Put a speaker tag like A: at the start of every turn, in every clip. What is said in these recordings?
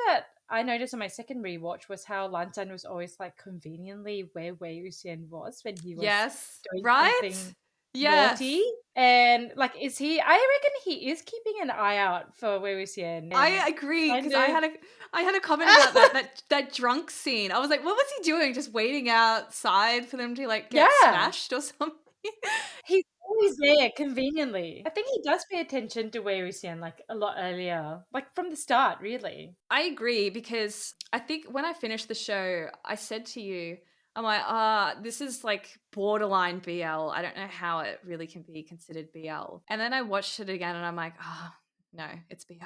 A: that I noticed on my second rewatch was how Lanzhan was always like conveniently where Wei Wuxian was when he was
B: Yes.
A: doing
B: Right?
A: something
B: Yes.
A: naughty. And like, is he? I reckon he is keeping an eye out for Wei Wuxian.
B: I
A: And
B: agree,
A: kind
B: because
A: of.
B: I had a comment about that drunk scene. I was like, what was he doing? Just waiting outside for them to like get
A: Yeah,
B: smashed or something?
A: he's always there conveniently. I think he does pay attention to Wei Wuxian like a lot earlier, like from the start, really.
B: I agree, because I think when I finished the show, I said to you, I'm like, this is like borderline BL. I don't know how it really can be considered BL. And then I watched it again and I'm like, no, it's BL.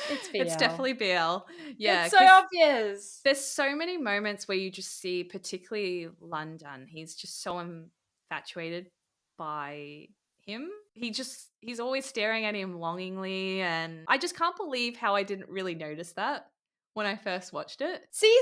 A: It's
B: It's
A: BL.
B: definitely BL. Yeah,
A: It's so
B: because
A: obvious.
B: there's so many moments where you just see, particularly London, he's just so infatuated by him. He's always staring at him longingly, and I just can't believe how I didn't really notice that when I first watched it.
A: See,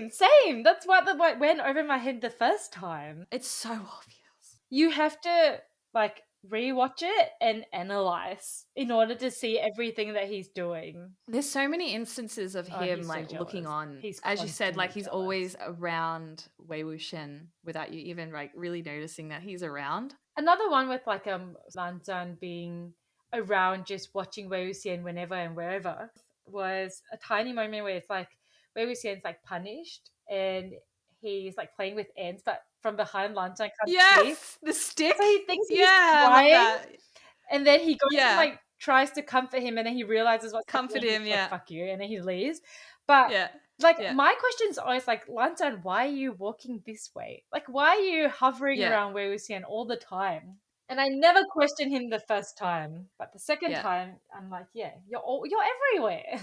A: same. That's why the like went over my head the first time.
B: It's so obvious.
A: You have to like rewatch it and analyze in order to see everything that he's doing.
B: There's so many instances of
A: Oh,
B: him
A: he's so
B: like looking
A: jealous.
B: on,
A: He's
B: as you said, like
A: constantly
B: he's
A: jealous.
B: always around Wei Wuxian without you even like really noticing that he's around.
A: Another one with like Lanzan being around just watching Wei Wuxian whenever and wherever was a tiny moment where it's like Wei Wuxian's like punished and he's like playing with ants, but from behind Lanzan can't see.
B: Yes, the stick.
A: So he thinks
B: Yeah,
A: he's
B: I love
A: crying,
B: that.
A: and then he goes and
B: Yeah,
A: like tries to comfort him, and then he realizes what's happening,
B: comfort
A: and he's
B: him.
A: like,
B: Yeah,
A: "Fuck you," and then he leaves. But
B: yeah,
A: like
B: yeah,
A: my question is always like, Lanzan, why are you walking this way? Like, why are you hovering
B: yeah,
A: around Wei Wuxian all the time? And I never questioned him the first time, but the second
B: yeah.
A: time, I'm like, yeah, you're everywhere.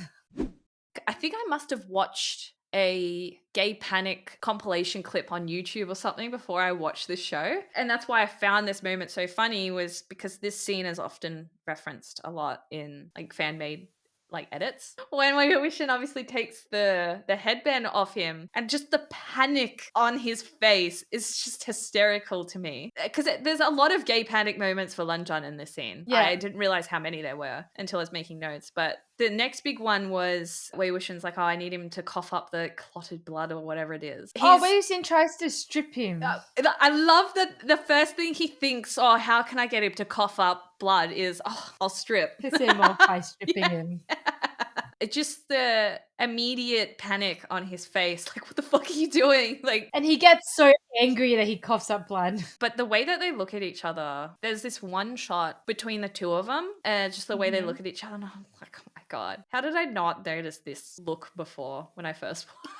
B: I think I must have watched a gay panic compilation clip on YouTube or something before I watched this show. And that's why I found this moment so funny, was because this scene is often referenced a lot in like fan made like edits. When Wei Wuxian obviously takes the headband off him, and just the panic on his face is just hysterical to me. Because there's a lot of gay panic moments for Lunjan in this scene. I
A: Yeah.
B: didn't realize how many there were until I was making notes. But the next big one was Wei Wuxian's like, oh, I need him to cough up the clotted blood or whatever it is.
A: Oh, Wei Wuxian tries to strip him.
B: I love that the first thing he thinks, oh, how can I get him to cough up blood, is, oh, I'll strip.
A: Piss him off by stripping him.
B: It's just the immediate panic on his face. Like, what the fuck are you doing? Like,
A: And he gets so angry that he coughs up blood.
B: but the way that they look at each other, there's this one shot between the two of them, and just the way they look at each other, and I'm like, oh my god, how did I not notice this look before when I first watched?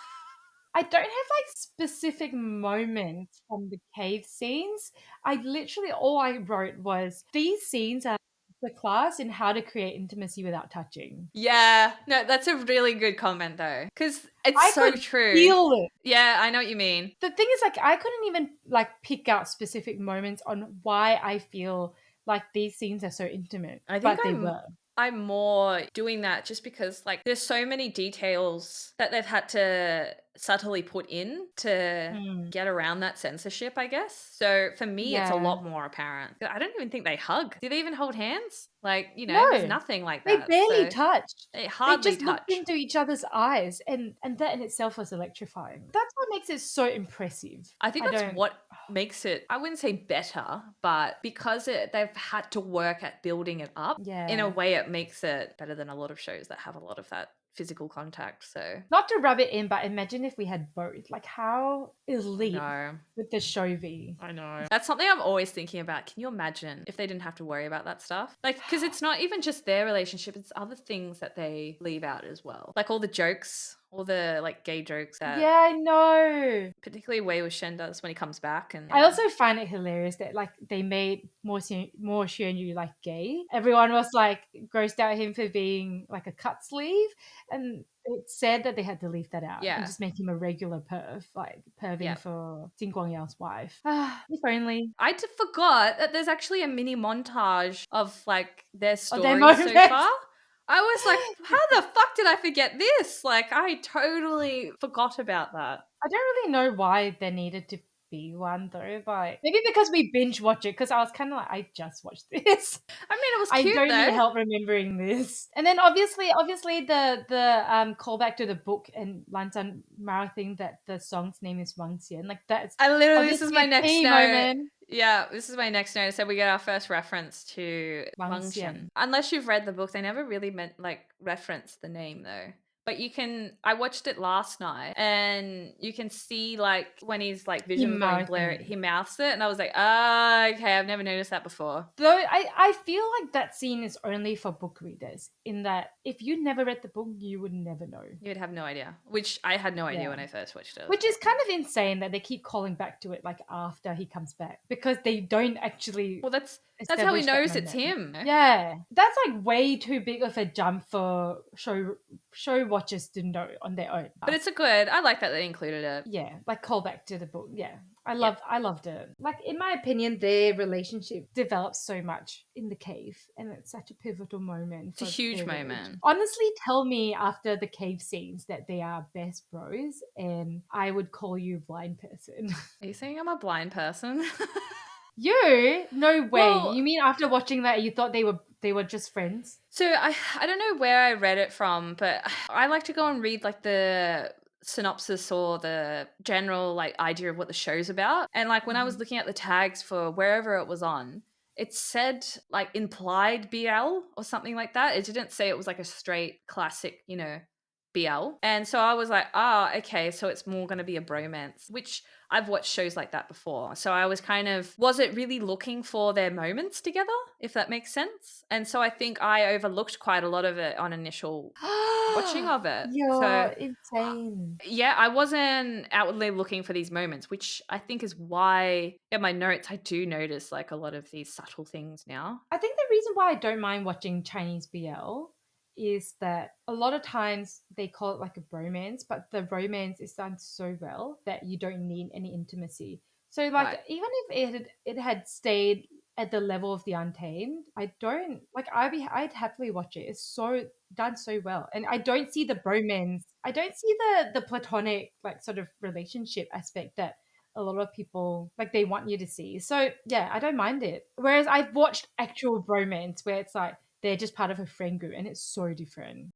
A: I don't have like specific moments from the cave scenes. I literally, all I wrote was these scenes are the class in how to create intimacy without touching.
B: Yeah, no, that's a really good comment though, because it's
A: I
B: so
A: could
B: true.
A: feel it.
B: Yeah, I know what you mean.
A: The thing is, like, I couldn't even like pick out specific moments on why I feel like these scenes are so intimate.
B: I think
A: But they were.
B: I'm more doing that just because like there's so many details that they've had to subtly put in to get around that censorship, I guess. So for me, it's a
A: Yeah.
B: lot more apparent. I don't even think they hug. Do they even hold hands? Like, there's
A: No,
B: nothing like
A: they
B: that.
A: barely
B: So
A: touched.
B: they
A: They
B: hardly
A: just looked
B: touch.
A: into each other's eyes, and that in itself was electrifying. That's what makes it so impressive.
B: I think that's what makes it, I wouldn't say better, but because they've had to work at building it up, in a
A: Yeah.
B: way it makes it better than a lot of shows that have a lot of that physical contact. So
A: Not to rub it in, but imagine if we had both. Like, how
B: I
A: elite
B: know.
A: would the show be?
B: I know. That's something I'm always thinking about. Can you imagine if they didn't have to worry about that stuff? Like, because it's not even just their relationship, it's other things that they leave out as well. Like all the jokes, all the like gay jokes that
A: Yeah, I know.
B: particularly Wei Wuxian does when he comes back. And
A: I also find it hilarious that like they made Mo Xianyu like gay. Everyone was like grossed out him for being like a cut sleeve, and it said that they had to leave that out and just make him a regular perv, like perving for Jin Guangyao's wife. If only.
B: I forgot that there's actually a mini montage of like their
A: Their
B: stories so
A: moments.
B: far. I was like, how the fuck did I forget this? Like, I totally forgot about that.
A: I don't really know why there needed to be one though, but maybe because we binge watch it, because I was kind of like, I just watched this.
B: I mean, it was
A: I
B: cute
A: don't need
B: though.
A: help remembering this. And then obviously the callback to the book and Lantan Mara thing that the song's name is Wuxian. Like that's
B: I literally, this is
A: obviously
B: my
A: a
B: next
A: key
B: note.
A: moment.
B: Yeah, this is my next note. So we get our first reference to
A: Wuxian.
B: Wuxian. Unless you've read the book, they never really reference the name though. But I watched it last night and you can see like when his like vision's going blurry, he mouths it and I was like, okay, I've never noticed that before.
A: Though I feel like that scene is only for book readers, in that if you never read the book, you would never know.
B: You'd have no idea, which I had no idea when I first watched it.
A: Which is kind of insane that they keep calling back to it like after he comes back, because they don't actually.
B: Well, that's how he knows it's him.
A: Yeah, that's like way too big of a jump for show watchers to know on their own.
B: But it's a good. I like that they included it.
A: Yeah, like call back to the book. Yeah, I loved it. Like in my opinion, their relationship develops so much in the cave, and it's such a pivotal moment.
B: It's a huge moment.
A: Honestly, tell me after the cave scenes that they are best bros, and I would call you a blind person.
B: Are you saying I'm a blind person?
A: You? No way.
B: Well,
A: you mean after watching that you thought they were just friends?
B: So I don't know where I read it from, but I like to go and read like the synopsis or the general like idea of what the show's about. And like when I was looking at the tags for wherever it was on, it said like implied BL or something like that. It didn't say it was like a straight classic, BL. And so I was like, okay, so it's more going to be a bromance, which I've watched shows like that before. So I was was it really looking for their moments together, if that makes sense? And so I think I overlooked quite a lot of it on initial watching of it.
A: You're insane.
B: Yeah, I wasn't outwardly looking for these moments, which I think is why in my notes I do notice like a lot of these subtle things now.
A: I think the reason why I don't mind watching Chinese BL is that a lot of times they call it like a bromance, but the romance is done so well that you don't need any intimacy. So like even if it had stayed at the level of The Untamed, I don't like I'd happily watch it. It's so done so well. And I don't see the bromance. I don't see the platonic like sort of relationship aspect that a lot of people like they want you to see. So yeah, I don't mind it. Whereas I've watched actual bromance where it's like they're just part of a friend group and it's so different.